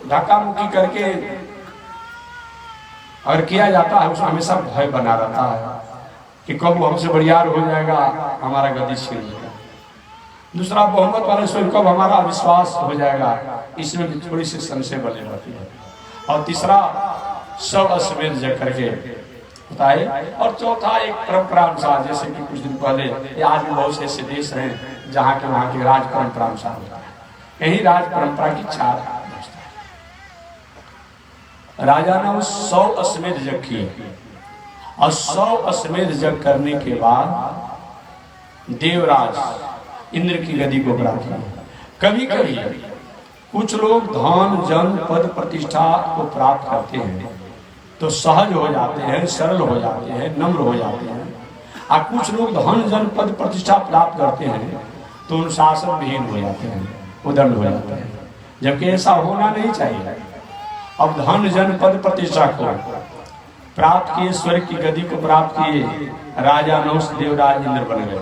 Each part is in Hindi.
धक्का मुक्की करके अगर किया जाता है उसमें हमेशा भय बना रहता है कि कब वो हमसे बरियार हो जाएगा, हमारा गद्दी छीन लेगा। दूसरा, बहुमत वाले स्वयं कब हमारा अविश्वास हो जाएगा, इसमें भी थोड़ी सी संशय बनी रहती है। और तीसरा, सब अश्वमेध जग करके होता है। और चौथा, एक परंपरा अनुसार, जैसे कि कुछ दिन पहले, आज भी बहुत से ऐसे देश हैं जहाँ के वहाँ की राज परंपरा अनुसार होता है। यही राज परंपरा की 4 राजा ने उस 100 अश्वमेध यज्ञ किए और 100 अश्वमेध यज्ञ करने के बाद देवराज इंद्र की गद्दी को प्राप्त किया। कभी कभी कुछ लोग धन जन पद प्रतिष्ठा को प्राप्त करते हैं तो सहज हो जाते हैं, सरल हो जाते हैं, नम्र हो जाते हैं। और कुछ लोग धन जन पद प्रतिष्ठा प्राप्त करते हैं तो अनुशासन विहीन हो जाते हैं, उदंड हो जाते हैं, जबकि ऐसा होना नहीं चाहिए। अब धन जन पद प्रतिष्ठा को प्राप्त किए, स्वर्ग की गद्दी को प्राप्त किए, राजा नहुष देवराज इंद्र बन गए।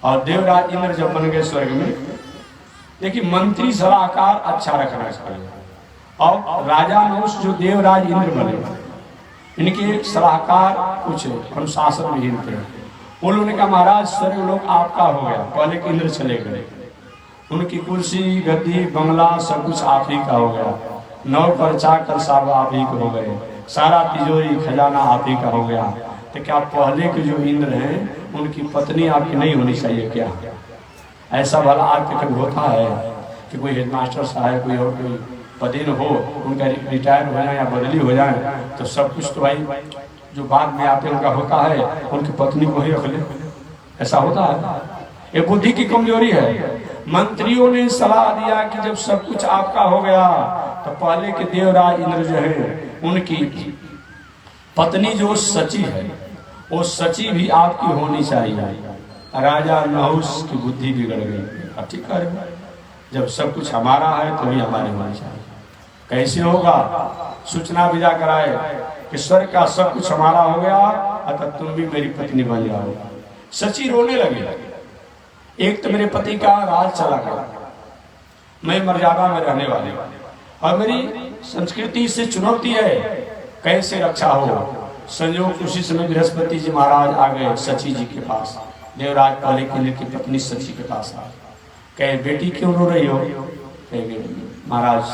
और देवराज इंद्र जब बन गए स्वर्ग में, देखिए मंत्री सलाहकार अच्छा रखना चाहिए। और राजा नहुष जो देवराज इंद्र बने, इनके सलाहकार कुछ अनुशासन विहीन थे। उन लोगों ने कहा महाराज स्वर्ग लोग आपका हो गया, पहले के इंद्र चले गए, उनकी कुर्सी गद्दी बंगला सब कुछ आप ही का हो गया, नौकर चाकर सब आप ही को हो गए, सारा तिजोरी खजाना आप ही का हो गया। तो क्या पहले के जो इंद्र हैं उनकी पत्नी आपकी नहीं होनी चाहिए क्या? ऐसा भला आज तक कभी होता है कि कोई हेडमास्टर साहब कोई और कोई पदेन हो, उनका रिटायर हो जाए या बदली हो जाए तो सब कुछ तो भाई जो बाद में आते उनका होता है, उनकी पत्नी को ही रख ले, ऐसा होता है। ये बुद्धि की कमजोरी है। मंत्रियों ने सलाह दिया कि जब सब कुछ आपका हो गया तो पहले के देवराज इंद्र जो है उनकी पत्नी जो सची है वो सची भी आपकी होनी चाहिए। राजा नहुष की बुद्धि बिगड़ गई। ठीक है, जब सब कुछ हमारा है तो भी हमारी होनी चाहिए। कैसे होगा? सूचना विदा कराए कि स्वर्ग का सब कुछ हमारा हो गया, अतः तुम भी मेरी पत्नी बन जाओ। सची रोने लगे। एक तो मेरे पति का राज चला गया, मैं मर्यादा में रहने वाली और मेरी संस्कृति से चुनौती है, कैसे रक्षा हो? संयोग उसी समय बृहस्पति जी महाराज आ गए सची जी के पास। देवराज पहले के लिए की पत्नी सची के पास आ कहे बेटी क्यों रो रही हो? कहे महाराज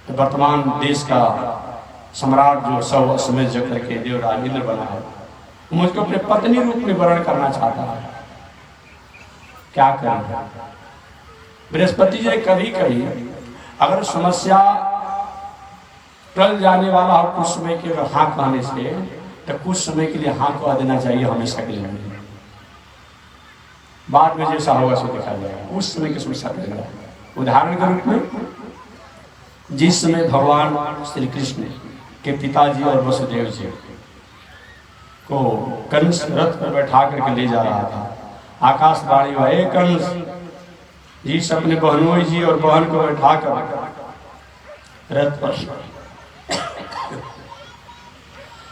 तो वर्तमान देश का सम्राट जो 100 अश्वमेध यज्ञ करके देवराज इंद्र बना है, मुझको अपने पत्नी रूप में वर्ण करना चाहता है, क्या करें? बृहस्पति जी कभी कभी अगर समस्या टल जाने वाला हो कुछ समय के हाँ कहने से, तो कुछ समय के लिए हाँ कह देना चाहिए, हमेशा के लिए। बाद में जैसा होगा सो देखा जाएगा, उस समय की समस्या टल जाएगा। उदाहरण के रूप में जिस समय भगवान श्री कृष्ण के पिताजी और वसुदेव जी को कंस रथ पर बैठा करके ले जा रहा था, आकाशवाणी हुआ एक कंस जी अपने बहनोई जी और बहन को बैठा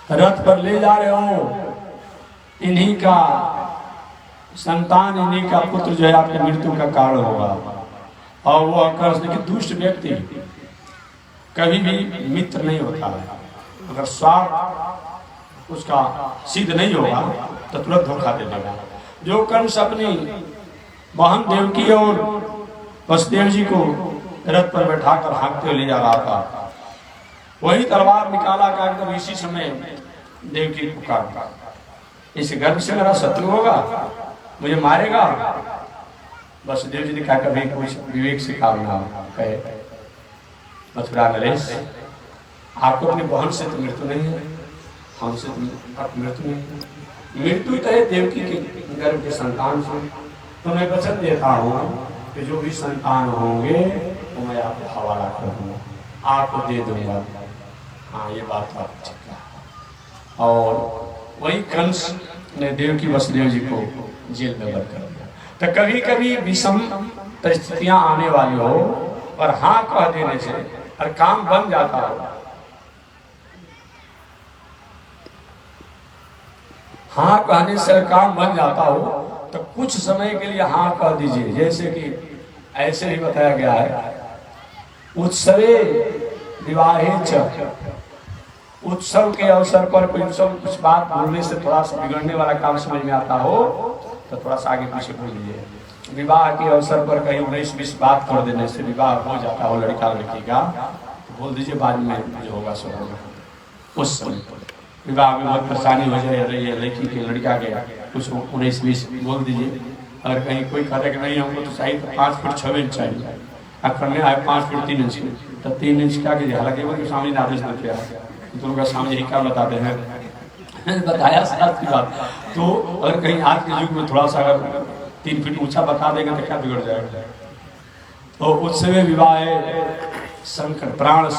रथ पर ले जा रहे हो, इन्हीं का संतान, इन्हीं का पुत्र जो है आपकी मृत्यु का कारण होगा। और वो कंस देखिए दुष्ट व्यक्ति कभी भी मित्र नहीं होता है, अगर स्वार्थ उसका सिद्ध नहीं होगा तो तुरंत धोखा दे देगा। जो कंस अपनी बहन देवकी और वसुदेव जी को रथ पर बैठाकर हाँकते ले जा रहा था, वही तलवार निकाला कर एकदम इसी समय देवकी को काटा। इस गर्भ से मेरा शत्रु होगा, मुझे मारेगा। वसुदेव जी ने कहा कभी कुछ विवेक से काम ना कहे, मथुरा नरेश आपको अपनी बहन से तो मृत्यु नहीं है, हमसे तो मृत्यु नहीं है, मृत्यु तो है देवकी के गर्भ के संतान से। तो मैं वचन देता हूँ कि जो भी संतान होंगे वो मैं आपको हवाला करूँगा, आपको दे दूंगा। हाँ ये बात तो आपको ठीक है। और वही कंस ने देवकी वसुदेव जी को जेल में बंद कर दिया। तो कभी कभी विषम परिस्थितियां आने वाली हो और हाँ कह देने से और काम बन जाता हो, हाँ कहने से काम बन जाता हो तो कुछ समय के लिए हाँ कह दीजिए। जैसे कि ऐसे ही बताया गया है उत्सवे विवाहे च, उत्सव के अवसर पर कोई उत्सव कुछ बात बोलने से थोड़ा सा बिगड़ने वाला काम समझ में आता हो तो थोड़ा सा आगे पीछे बोल लीजिए। विवाह के अवसर पर कहीं 19-20 बात कर देने से विवाह हो जाता हो लड़का लड़की का, तो बोल दीजिए बाद में जो होगा सो होगा। उस समय विवाह में बहुत परेशानी हो जाए रही है लड़की के लड़का के, कुछ 19-20 बोल दीजिए। अगर कहीं कोई कहता कि नहीं हमको तो चाहिए तो 5 फुट 6 इंच चाहिए, अब करने आए 5 फुट 3 इंच तो 3 इंच क्या कीजिए, हालांकि वो सामने आदेश देते हैं दोनों का सामने ही क्या बताते हैं बताया साथ की बात। तो अगर कहीं आज के युग में थोड़ा सा अगर 3 फीट ऊंचा बता देंगे तो क्या बिगड़ जाएगा। तो उत्सव विवाह संकट प्राण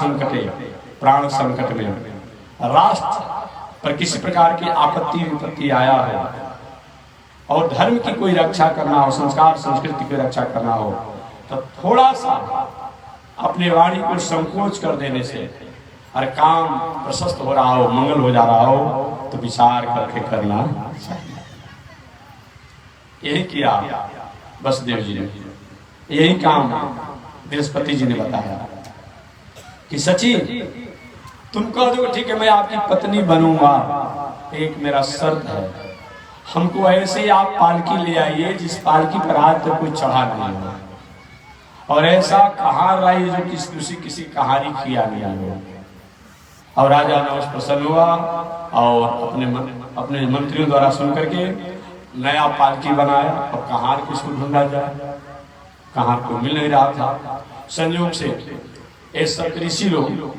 संकट में राष्ट्र पर किसी प्रकार की आपत्ति विपत्ति आया है और धर्म की कोई रक्षा करना हो, संस्कार संस्कृति की रक्षा करना हो, तो थोड़ा सा अपने वाणी को संकोच कर देने से और काम प्रशस्त हो रहा हो, मंगल हो जा रहा हो तो विचार करके करना चाहिए। यही किया वसुदेव जी ने, यही काम बृहस्पति जी ने बताया कि सची तुम कह दो ठीक है मैं आपकी पत्नी बनूंगा, एक मेरा शर्त है, हमको ऐसे ही आप पालकी ले आइए जिस पालकी पर आज तक कोई चढ़ा नहीं हो, और ऐसा कहार लाइए जो किसी कहानी किया नहीं हो। और राजा नहुष प्रसन्न हुआ और अपने मंत्रियों द्वारा सुन करके नया पालकी बनाया। और कहार किसको ढूंढा जाए, कहार को मिल नहीं रहा था। संयोग से ये सप्तऋषि लोग,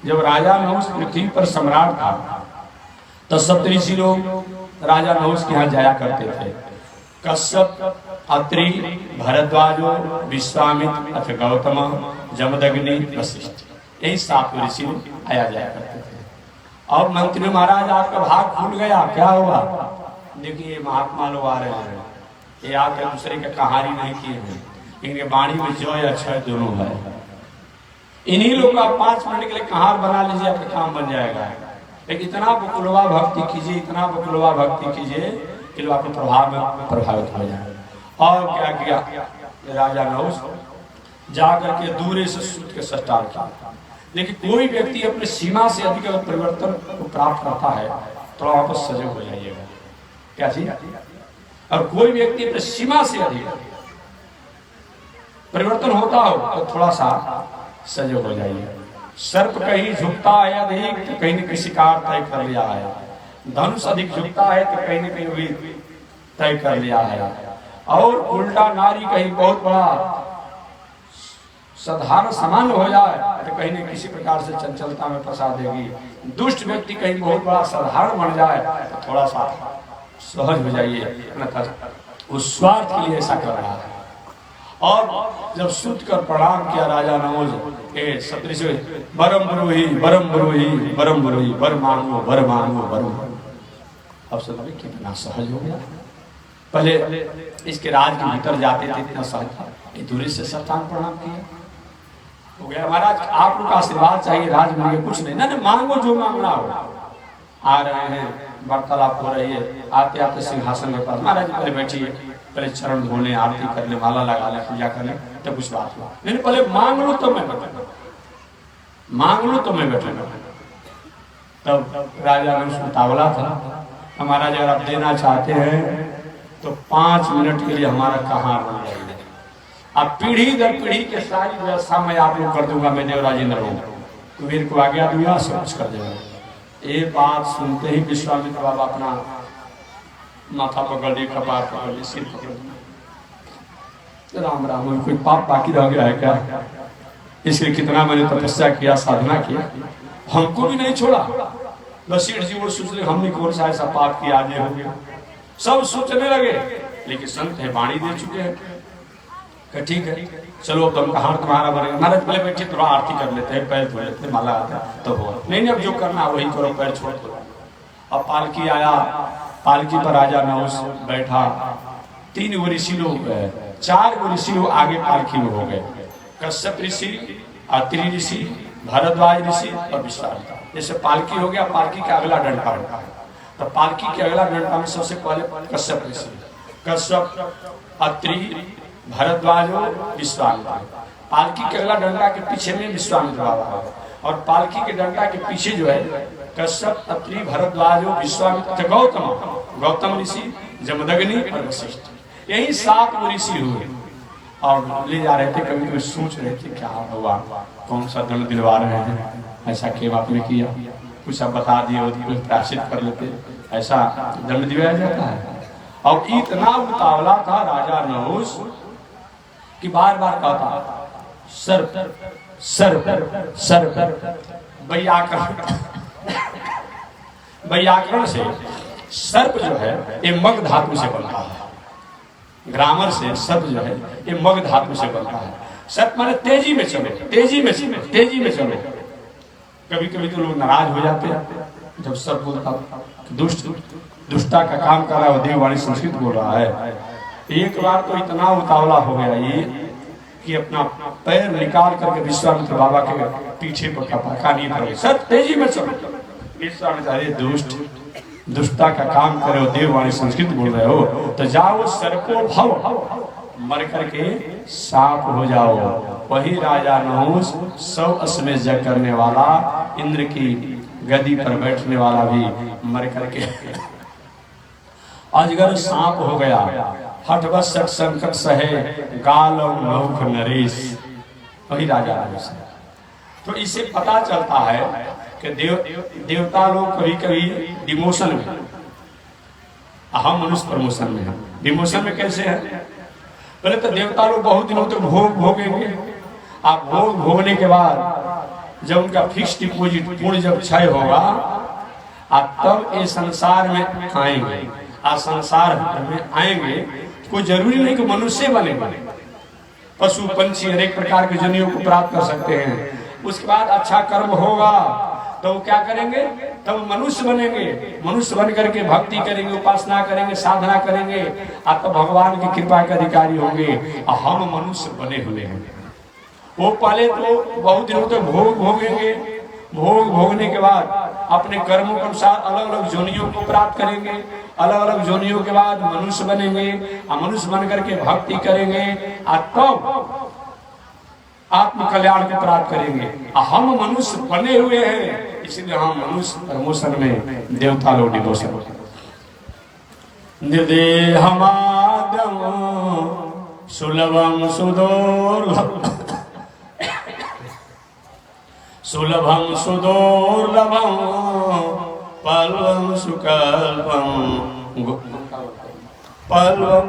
जब राजा नहुष पृथ्वी पर सम्राट था तो सप्तऋषि लोग राजा नहुष के यहाँ जाया करते थे। कश्यप, अत्रि, भरद्वाजो, विश्वामित्र अथ गौतम, जमदग्नि, वशिष्ठ, यही 7 ऋषि आया जाया करते थे। और मंत्री महाराज आपका भाग खुल गया, क्या हुआ? देखिए महात्मा लोग आ रहे हैं, ये आकर दूसरे के कहानी नहीं किए हैं, इनके वाणी में जो है अच्छा दोनों है। इन्हीं लोग का 5 मिनट के लिए कहार बना लीजिए, आपका काम बन जाएगा। लेकिन इतना बकुलवा भक्ति कीजिए, इतना बकुलवा भक्ति कीजिए कि लोग आपके प्रभाव में प्रभावित हो जाए। और क्या किया राजा नहुष, जाकर के दूर से सूत के सटाल किया। लेकिन कोई व्यक्ति अपने सीमा से अधिक अगर परिवर्तन को प्राप्त करता है तो वापस सजग हो जाइएगा। क्या चीज? और कोई व्यक्ति अपने सीमा से अधिक परिवर्तन होता हो तो थोड़ा सा सजग हो जाइए। सर्प कहीं झुकता है अधिक तो कहीं न कहीं शिकार तय कर लिया है, धनुष अधिक झुकता है तो कहीं न कहीं भी तय कर लिया है, और उल्टा नारी कहीं बहुत बड़ा साधारण सामान्य हो जाए तो कहीं न किसी प्रकार से चंचलता में फंसा देगी। दुष्ट व्यक्ति कहीं बहुत बड़ा साधारण बन जाए तो थोड़ा सा सहज हो जाइए, उस स्वार्थ के लिए ऐसा कर रहा है। और जब सूत कर प्रणाम किया राजा नहुष, सप्तऋषि बरम बरोही बरम बरोही बरम बरोही, बर मांगो बर मांगो बर मांगो। अब सब कितना सहज हो गया। पहले इसके राज के भीतर जाते थे इतना सहज था, दूरी से साष्टांग प्रणाम किया हो गया। महाराज आप लोग का आशीर्वाद चाहिए, राज मांगे कुछ नहीं, ना मांगो जो मांगना हो। आ रहे हैं, वार्तालाप हो रही है, आते आते सिंहासन के पास महाराज पहले बैठिए, पहले चरण धोने, आरती कर ले, माला लगा ले, पूजा कर ले, तब कुछ बात हुआ नहीं। पहले मांग लो तो मैं बैठूंगा, मांग लो तो मैं बैठूंगा। तब राजा ने उतावला था, हमारा अगर आप देना चाहते हैं तो 5 मिनट के लिए हमारा कहार बन जाएगा। अब पीढ़ी दर पीढ़ी के सारी व्यवस्था मैं आप लोग कर दूंगा, मैं देवराज इंद्र हूँ, कुबेर को आज्ञा दूंगा, सब कुछ कर देगा। ये बात सुनते ही विश्वामित्र बाबा अपना माथा पकड़ ली, कपार पकड़ ली, सिर पकड़ ली। राम राम, कोई पाप बाकी रह गया है क्या? इसलिए कितना मैंने तपस्या किया, साधना किया, हमको भी नहीं छोड़ा। वशिष्ठ जी वो सोच रहे हमने कौन सा ऐसा पाप किया आज हो गया, सब सोचने लगे। लेकिन संत है वाणी दे चुके हैं, ठीक है चलो तुम कहार तुम्हारा बनेगा। महाराज पहले बैठे थोड़ा आरती कर लेते हैं, पैर धो लेते हैं, माला आता तो हो नहीं, अब जो करना वही करो, पैर छोड़ दो। अब पालकी आया, पालकी पर राजा नहुष बैठा, 3 ऋषि लोग, 4 ऋषि लोग आगे पालकी में हो गए, कश्यप ऋषि, अत्रि ऋषि, भरद्वाज ऋषि और विश्वामित्र। जैसे पालकी हो गया, पालकी का अगला डंडा होता है, तो पालकी के अगला डंडा में सबसे पहले कश्यप ऋषि, कश्यप, अत्रि, भरद्वाज, विश्वामित्र। पालकी के अगला डंडा के पीछे में विश्वामित्र बाबा है, और पालकी के डंडा के पीछे जो है कश्यप, अत्रि, भरद्वाज, विश्वामित्र, गौतम ऋषि, जमदग्नि और वशिष्ठ, यही 7 ऋषि हुए और ले जा रहे थे। कभी कभी सोच रहे थे क्या हुआ, कौन सा दंड दिलवा रहे हैं, ऐसा क्यों आपने किया, कुछ अब बता दिए कुछ प्रायश्चित कर लेते, ऐसा दंड दिलाया जाता है। और इतना उतावला था राजा नहुस कि बार बार कहता सर्प सर्प सर्प। व्याकरण से सर्प जो है ये मग धातु से बनता है, ग्रामर से सर्प जो है ये मग धातु से बनता है। सर्प माने तेजी में चलो, तेजी में चलो। कभी कभी तो लोग नाराज हो जाते हैं जब सर्प बोलता दुष्टा का काम कर रहा है, देववाणी संस्कृत बोल रहा है। एक बार तो इतना उतावला हो गया ये कि अपना पैर निकाल करके विश्वामित्र बाबा के पीछे पर कहानी कर, सर तेजी में चलो। विश्वामित्र दुष्टा का काम करे हो, देववाणी संस्कृत बोल रहे हो, तो जाओ सर्पो भव, मर करके सांप हो जाओ। वही राजा नहुस 100 अश्वमेध यज्ञ करने वाला, इंद्र की गद्दी पर बैठने वाला भी मर करके अजगर सांप हो गया। हठवत संकट सहे गाल और लौक नरेश, वही राजा नहुस। तो इससे पता चलता है कि देवता लोग कभी कभी डिमोशन में, हम मनुष्य प्रमोशन में हैं। डिमोशन में कैसे है, पहले तो देवता लोग बहुत दिनों तक भोग भोगेंगे, आप भोग भोगने के बाद जब उनका फिक्स डिपोजिट पूर्ण जब क्षय होगा, आप तब ये संसार में आएंगे। आप संसार में आएंगे, कोई जरूरी नहीं कि मनुष्य बनेंगे, पशु पंछी हर एक प्रकार के जनियों को प्राप्त कर सकते हैं। उसके बाद अच्छा कर्म होगा तो वो क्या करेंगे, तब मनुष्य बनेंगे। मनुष्य बन करके भक्ति करेंगे, उपासना करेंगे, साधना करेंगे, आप तो भगवान की कृपा के अधिकारी होंगे। हम मनुष्य बने हुए हैं। वो पहले तो बहुत दिनों तक भोग भोगेंगे, भोग भोगने के बाद अपने कर्मों के अनुसार अलग अलग जोनियों को प्राप्त करेंगे। अलग अलग जोनियों के बाद मनुष्य बनेंगे, मनुष्य बन करके भक्ति करेंगे, तब आत्म कल्याण को प्राप्त करेंगे। हम मनुष्य बने हुए हैं, इसलिए हम मनुष्य प्रमोशन में, देवता लोग डिमोशन। निर्देहमाद्यम सुलभम सुदुर्लभम, सुलभम सुदुर्लभम पल्वम सुकल्पम पल्वम।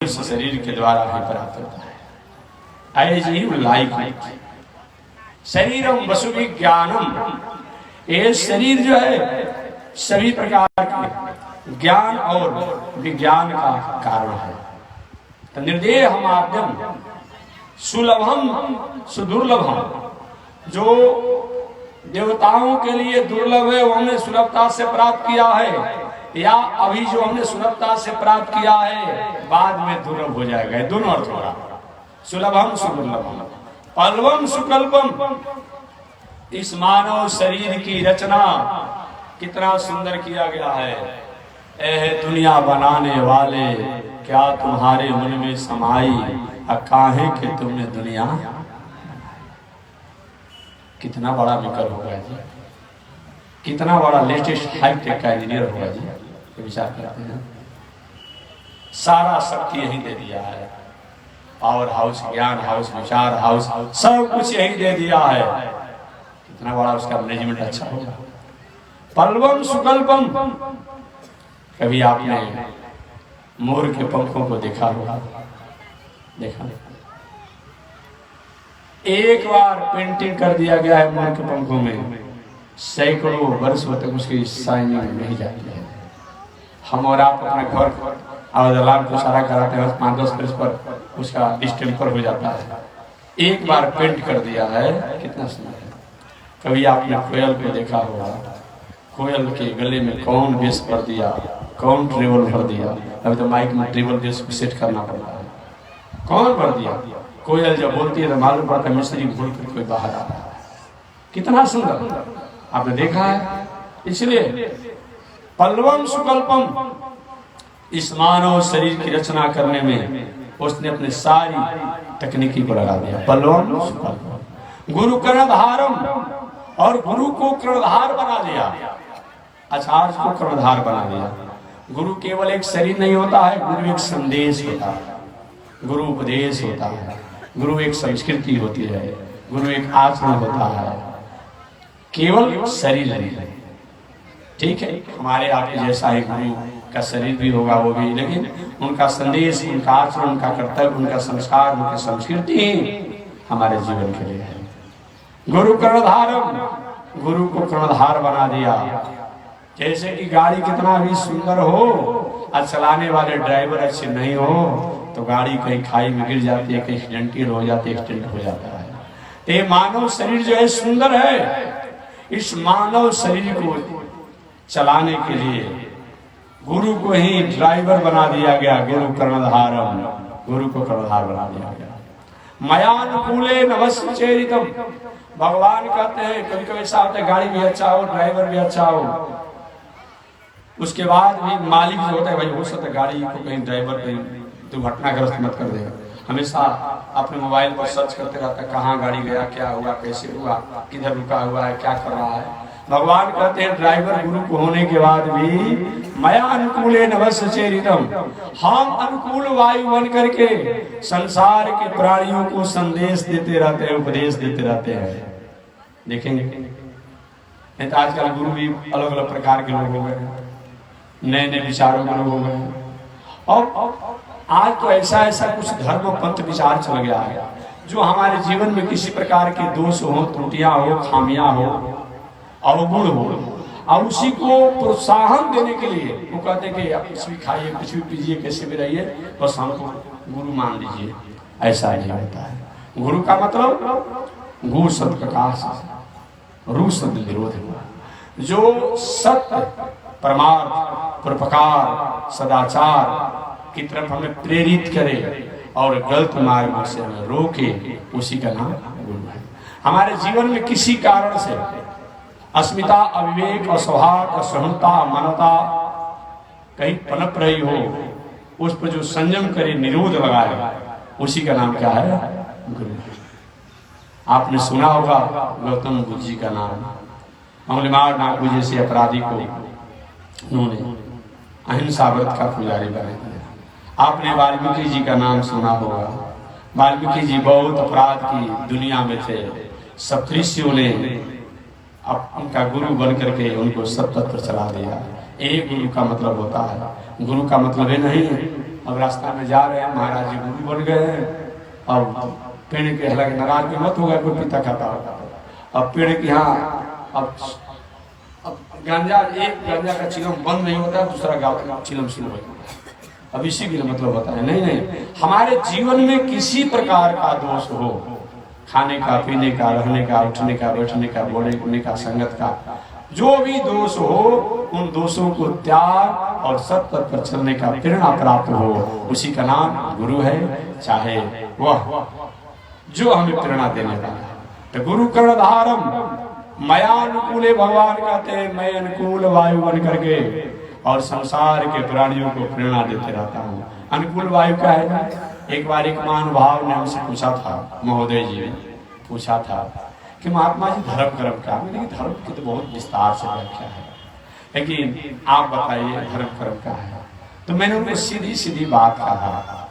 शरीर के द्वारा भी प्राप्त होता है। ऐज ही लाइक शरीरम वसु विज्ञानम, ये शरीर जो है सभी प्रकार के ज्ञान और विज्ञान का कारण है। तो निर्देह माध्यम सुलभम सुदुर्लभम, जो देवताओं के लिए दुर्लभ है वो हमने सुलभता से प्राप्त किया है, या अभी जो हमने सुलभता से प्राप्त किया है बाद में दुर्लभ हो जाएगा। दोनों अर्थ हो रहा, सुलभम सुदुर्लभम पल्वम सुकल्पम। इस मानव शरीर की रचना कितना सुंदर किया गया है। ऐ दुनिया बनाने वाले, क्या तुम्हारे मन में समाई, काहे के तुमने दुनिया। कितना बड़ा विकल्प होगा जी, कितना बड़ा लेटेस्ट हाईटेक का इंजीनियर होगा जी, विचार करते हैं। सारा शक्ति यही दे दिया है, पावर हाउस, ज्ञान हाउस, विचार हाउस, सब कुछ यही दे दिया है। कितना बड़ा उसका मैनेजमेंट अच्छा होगा। पल्वम सुकल्पम, कभी आपने मोर के पंखों को देखा होगा, देखा एक बार पेंटिंग कर दिया गया है मोर के पंखों में, सैकड़ों वर्ष तक उसकी शाइनिंग नहीं जाती है। हम और आप अपने घर और अलार्म को सारा कराते हैं, 5-10 वर्ष पर उसका डिस्टेम्पर हो जाता है। एक बार पेंट कर दिया है, कितना सुंदर है। कभी आपने कोयल को देखा होगा, कोयल के गले में कौन बेस भर दिया, कौन ट्रेवल भर दिया। अभी तो माइक में ट्रेवल बेस को सेट करना पड़ता है, कौन भर दिया। कोयल जब बोलती है तो मालूम पड़ता है मिस्त्री भूल कर कोई बाहर आ रहा है। कितना सुंदर आपने देखा है। इसलिए पल्लवम सुकल्पम, इस मानव शरीर की रचना करने में उसने अपने सारी तकनीकी को लगा दिया। पल्लवम सुकल्पम, गुरु कर्णधारम, और गुरु को कर्णधार बना दिया, आचार्य को कर्णधार बना दिया। गुरु केवल एक शरीर नहीं होता है, गुरु एक संदेश होता है, गुरु उपदेश होता है, गुरु एक संस्कृति होती है, गुरु एक आचरण होता है, केवल शरीर नहीं है। ठीक है, हमारे आपके जैसा एक गुरु का शरीर भी होगा वो भी, लेकिन उनका संदेश, उनका आचरण, उनका कर्तव्य, उनका संस्कार, उनकी संस्कृति हमारे जीवन के लिए है। गुरु कर्णधारम, गुरु को कर्णधार बना दिया। जैसे कि गाड़ी कितना भी सुंदर हो और चलाने वाले ड्राइवर अच्छे नहीं हो तो गाड़ी कहीं खाई में गिर जाती है, कहीं एक्सीडेंटल हो जाती है, एक्सीडेंट हो जाता है। तो ये मानव शरीर जो है सुंदर है, इस मानव शरीर को चलाने के लिए गुरु को ही ड्राइवर बना दिया गया। गुरु कर्णधारम, गुरु को कर्णधार बना दिया गया। मयानुकूले नवस्य चेरितम, भगवान कहते हैं कभी कभी ऐसा होता है गाड़ी भी अच्छा हो, ड्राइवर भी अच्छा हो, उसके बाद भी मालिक जो होता है भाई हो सकता है गाड़ी को कहीं ड्राइवर कहीं दुर्घटनाग्रस्त मत कर देगा। हमेशा अपने मोबाइल पर सर्च करते रहता है कहाँ गाड़ी गया, क्या हुआ, कैसे हुआ, किधर रुका हुआ है, क्या कर रहा है। भगवान कहते हैं ड्राइवर गुरु को होने के बाद भी मया अनुकूले नवस्य चेरितम, हम अनुकूल वायु बन करके संसार के प्राणियों को संदेश देते रहते हैं, उपदेश देते रहते हैं। देखेंगे नहीं तो आजकल गुरु भी अलग अलग प्रकार के लोग हो गए, नए नए विचारों के लोग हो गए। और आज तो ऐसा कुछ धर्म पंथ विचार चल गया है जो हमारे जीवन में किसी प्रकार के दोष हो, त्रुटियां हो, खामियां हो, अवगुण हो, और उसी को प्रोत्साहन देने के लिए वो कहते हैं कि आप कुछ भी खाइए, कुछ भी पीजिए, कैसे भी रहिए, बस हमको गुरु मान लीजिए। ऐसा नहीं होता है। गुरु का मतलब गुरु सत प्रकाश, रू सद विरोध हुआ, जो सत्य, परमार्थ, परोपकार, सदाचार की तरफ हमें प्रेरित करे और गलत मार्ग से हमें रोके, उसी का नाम गुरु है। हमारे जीवन में किसी कारण से अस्मिता, अविवेक, असौहार्द, असहनता, मानवता कहीं पनप रही हो, उस पर जो संयम करे, निरोध लगाए, उसी का नाम क्या है? गुरु। आपने सुना होगा गौतम बुद्ध जी का नाम, अंगुलीमाल नागू जैसे अपराधी को उन्होंने अहिंसा व्रत का पुजारी बना दिया। आपने वाल्मीकि जी का नाम सुना होगा। वाल्मीकि जी बहुत अपराध की दुनिया में थे, सप्तऋषियों ने उनका गुरु बन करके उनको सब तत्व चला दिया। एक गुरु का मतलब होता है, गुरु का मतलब ये नहीं है अब रास्ता में जा रहे हैं महाराज जी गुरु बन गए हैं, अब पेड़ के हालांकि नाराज भी मत होगा कोई पिता खाता होगा, अब पेड़ के यहाँ अब गांजा, एक गांजा का चिलम बंद नहीं होता, दूसरा चिलम शुरू होगा। अब इसी के लिए मतलब होता है नहीं, हमारे जीवन में किसी प्रकार का दोष हो, खाने का, पीने का, रहने का, उठने का, बैठने का, बोलने का, संगत का, जो भी दोष हो, उन दोषों को त्याग और सत्य पर चलने का प्रेरणा प्राप्त हो, उसी का नाम गुरु है। चाहे वह जो हमें प्रेरणा देने वाला है। तो गुरु कर्णधारम मयानुकूले, भगवान कहते हैं मैं अनुकूल वायु बन करके और संसार के प्राणियों को प्रेरणा देते रहता हूँ। अनुकूल वायु क्या है? एक बार एक महानुभाव ने हमसे पूछा था, महोदय जी ने पूछा था कि महात्मा जी धर्म कर्म क्या? मैंने कहा धर्म की तो बहुत विस्तार से व्याख्या है, लेकिन आप बताइए धर्म कर्म क्या है? तो मैंने उनको सीधी सीधी बात कहा,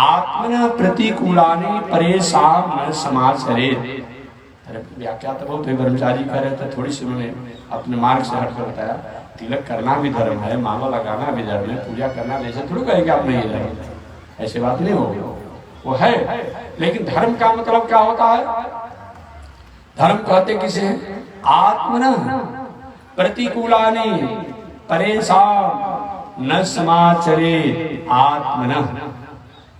आत्मन प्रतिकूलानि परेशान न समाचरेत्। व्याख्या तो बहुत ब्रह्मचारी कह रहे थे, थोड़ी सी उन्होंने अपने मार्ग से हटकर बताया तिलक करना भी धर्म है, माला लगाना भी धर्म है, पूजा करना, ऐसे थोड़ी कहेंगे आप नहीं धर्म, ऐसी बात नहीं होगी, वो है। लेकिन धर्म का मतलब क्या होता है? धर्म कहते किसे? आत्मन प्रतिकूलानि परेशान न समाचरेत्। आत्मन,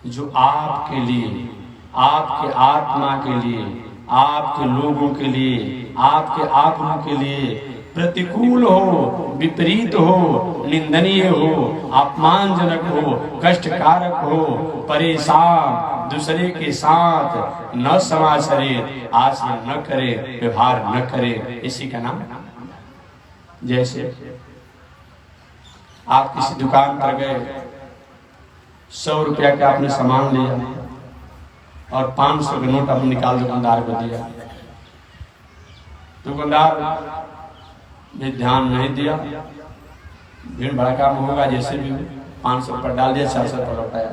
जो आपके लिए, आपके आत्मा के लिए, आपके लोगों के लिए, आपके आत्मा के लिए प्रतिकूल हो, विपरीत हो, निंदनीय हो, अपमानजनक हो, कष्टकारक हो, परेशान, दूसरे के साथ न समाचरे, आचरण न करे, व्यवहार न करे, इसी का नाम। जैसे आप किसी दुकान पर गए, 100 रुपया का आपने सामान लिया और 500 का नोट आपने निकाल दुकानदार को दिया। दुकानदार ने ध्यान नहीं दिया, भीड़ भड़का में होगा, जैसे भी 500 रुपया डाल दिया, 400 रुपया लौटाया।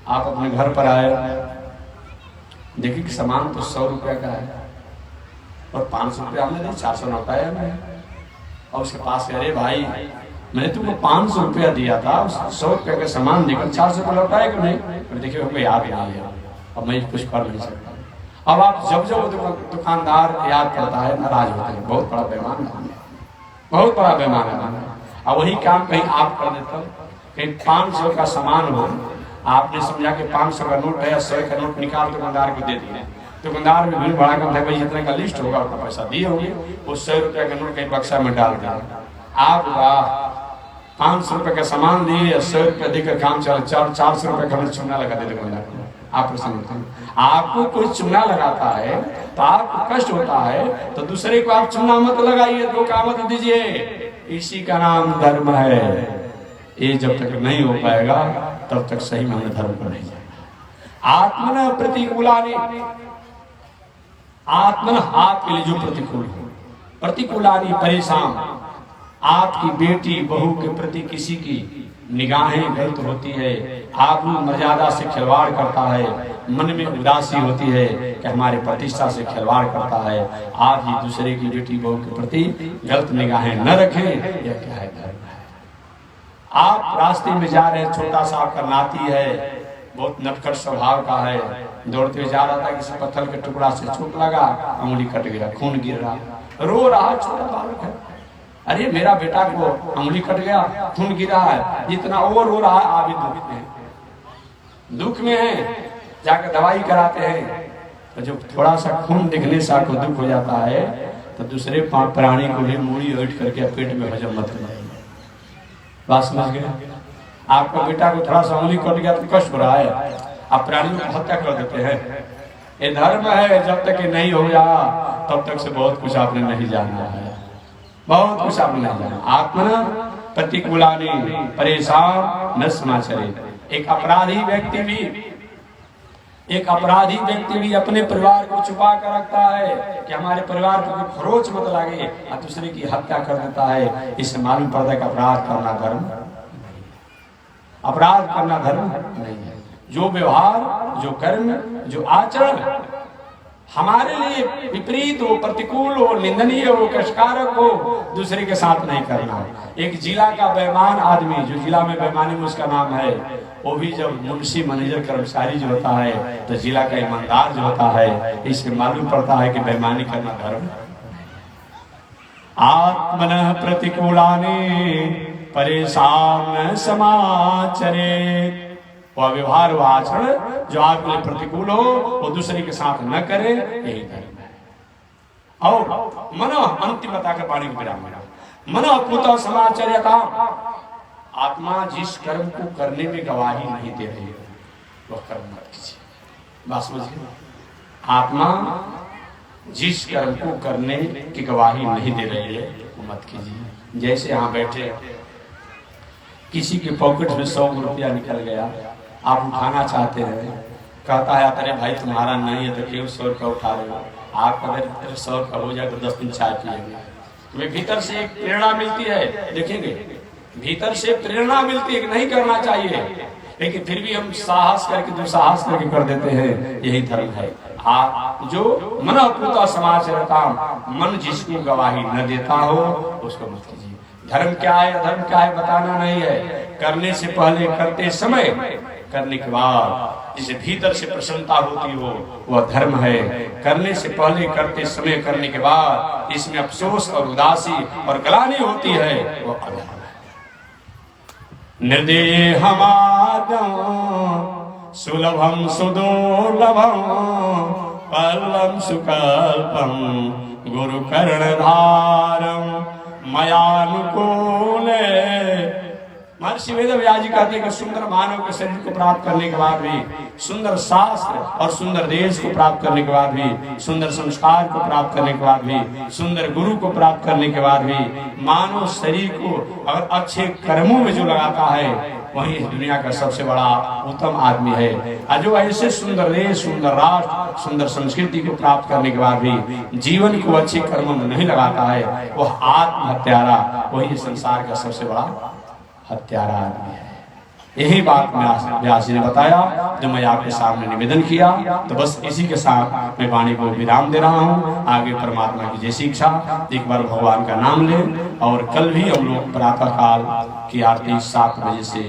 आप अपने घर पर आए, देखिए कि सामान तो 100 रुपया का है और 500 रुपया हमने दिया, 400 लौटाया मैं। और उसके पास कह रहे, भाई मैंने तुमको 500 रुपया दिया था, 100 रुपया का सामान देकर 400 रुपया लौटाया कि नहीं? देखिए हमको याद नहीं है, अब मैं कुछ कर नहीं सकता। अब आप जब जब दुकानदार याद करता है, नाराज होते हैं, बहुत बड़ा बेईमान है, बहुत बड़ा बेईमान है। अब वही काम कहीं आप कर देते हो, कहीं 500 का सामान हो, आपने समझा कि 500 का नोट है, 100 का नोट निकाल दुकानदार को दे दिया। दुकानदार भी भीड़ भड़ा कर भाई इतने का लिस्ट होगा, उतना पैसा दिए होंगे, वो 100 रुपया का नोट कहीं बक्सा में डाल दिया। आप 500 रुपए का सामान लिए, 100 रुपया देकर काम चला, 400 रुपये का चूना लगा दे दुकानदार को। आप प्रसन्न होते हैं। आपको कोई चूना लगाता है तो आपको कष्ट होता है, तो दूसरे को आप चूना मत लगाइए, धोखा मत दीजिए, इसी का नाम धर्म है। ये जब तक नहीं हो पाएगा तब तक सही माने धर्म पर नहीं जाएगा। आत्मन प्रतिकूलानि, आत्मन आपके लिए जो प्रतिकूल हो, प्रतिकूलानि परेशान, आपकी बेटी बहू के प्रति किसी की निगाहें गलत होती है, आबरू मर्यादा से खिलवाड़ करता है, मन में उदासी होती है कि हमारे प्रतिष्ठा से खिलवाड़ करता है, आप ही दूसरे की बेटी बहू के प्रति गलत निगाहें न रखें, यह क्या है? धर्म है। आप रास्ते में जा रहे हैं, छोटा सा आपका नाती है, बहुत नटखट स्वभाव का है, दौड़ते जा रहा था, किसी पत्थर के टुकड़ा से चोट लगा, अंगुली कट गया, खून गिर रहा, रो रहा, छोटा बालक है, अरे मेरा बेटा को अंगुली कट गया, खून गिरा है, इतना और रो रहा है, आप भी दुख में है, दुख में है, जाकर दवाई कराते हैं, तो जब थोड़ा सा खून दिखने से आपको दुख हो जाता है, तो दूसरे प्राणी को भी मूड़ी उठ करके पेट में हजम मत करना। बात समझ गए? आपका बेटा को थोड़ा सा अंगुली कट गया तो कष्ट हो रहा है, आप प्राणियों को हत्या कर देते हैं। ये धर्म है, जब तक ये नहीं हो जाए तब तक से बहुत कुछ आपने नहीं जाना है, बहुत कुछ आपने नहीं जाना। आत्मन प्रतिकूलानि परेशान न समाचरे। एक अपराधी व्यक्ति भी अपने परिवार को छुपा कर रखता है कि हमारे परिवार को खरोच मत लगे, और दूसरे की हत्या कर देता है। इससे मालूम पड़ता है कि अपराध करना धर्म, अपराध करना धर्म नहीं है। जो व्यवहार, जो कर्म, जो आचरण हमारे लिए विपरीत हो, प्रतिकूल हो, निंदनीय हो, कष्टकारक हो, दूसरे के साथ नहीं करना। एक जिला का बेईमान आदमी, जो जिला में बेईमानी में उसका नाम है, वो भी जब मुंशी मैनेजर कर्मचारी जो होता है, तो जिला का ईमानदार जो होता है, इससे मालूम पड़ता है कि बेईमानी करना धर्म। आत्मन प्रतिकूलानि परेशान समाचरे। वह व्यवहार, वह आचरण जो आपके लिए प्रतिकूल हो, वो दूसरे के साथ न करे, यही धर्म है। और मन अंतिमता का पानी विराम मेरा मन अपूत समाचर्यता। आत्मा जिस कर्म को करने में गवाही नहीं दे रही है, वह कर्म मत कीजिए। बात समझिए, आत्मा जिस कर्म को करने की गवाही नहीं दे रही है, वो मत कीजिए। जैसे यहाँ बैठे, किसी के पॉकेट में 100 रुपया निकल गया, आप उठाना चाहते हैं, कहता है अरे भाई तुम्हारा नहीं है, तो क्यों 100 रुपया उठा रहे हो? आप अगर 100 रुपया हो जाए तो 10 दिन चाय पिएंगे। तुम्हें भीतर से एक प्रेरणा मिलती है, देखेंगे भीतर से प्रेरणा मिलती है कि नहीं करना चाहिए, लेकिन फिर भी हम साहस करके, दुस्साहस करके कर देते हैं। यही धर्म है। जो मन अपूत समाचरता, मन जिसको गवाही न देता हो उसको मत कीजिए। धर्म क्या है, अधर्म क्या है बताना नहीं है। करने से पहले, करते समय, करने के बाद जिसे भीतर से प्रसन्नता होती हो, वह धर्म है। करने से पहले, करते समय, करने के बाद इसमें अफसोस और उदासी और ग्लानि होती है, वह अधर्म है। निर्देहमादं सुलभम सुदुर्लभम पल्लम सुकल्पम गुरु कर्णधारम मयानुकूल। महर्षि वेदव्यास जी कहते हैं कि सुंदर मानव के शरीर को प्राप्त करने के बाद भी, सुंदर शास्त्र और सुंदर देश को प्राप्त करने के बाद भी, सुंदर संस्कार को प्राप्त करने के बाद भी, सुंदर गुरु को प्राप्त करने के बाद भी, मानव शरीर को अगर अच्छे कर्मों में जो लगाता है वही इस दुनिया का सबसे बड़ा उत्तम आदमी है। और जो ऐसे सुंदर देश, सुंदर राष्ट्र, सुंदर संस्कृति को प्राप्त करने के बाद भी जीवन को अच्छे कर्मों में नहीं लगाता है, वह आत्महत्यारा, वही संसार का सबसे बड़ा हत्यारा आदमी है। यही बात व्यास जी ने बताया जो मैं आपके सामने निवेदन किया। तो बस इसी के साथ मैं वाणी को विराम दे रहा हूँ। आगे परमात्मा की जैसी इच्छा एक बार भगवान का नाम ले। और कल भी हम लोग प्रातः काल की आरती 7 बजे से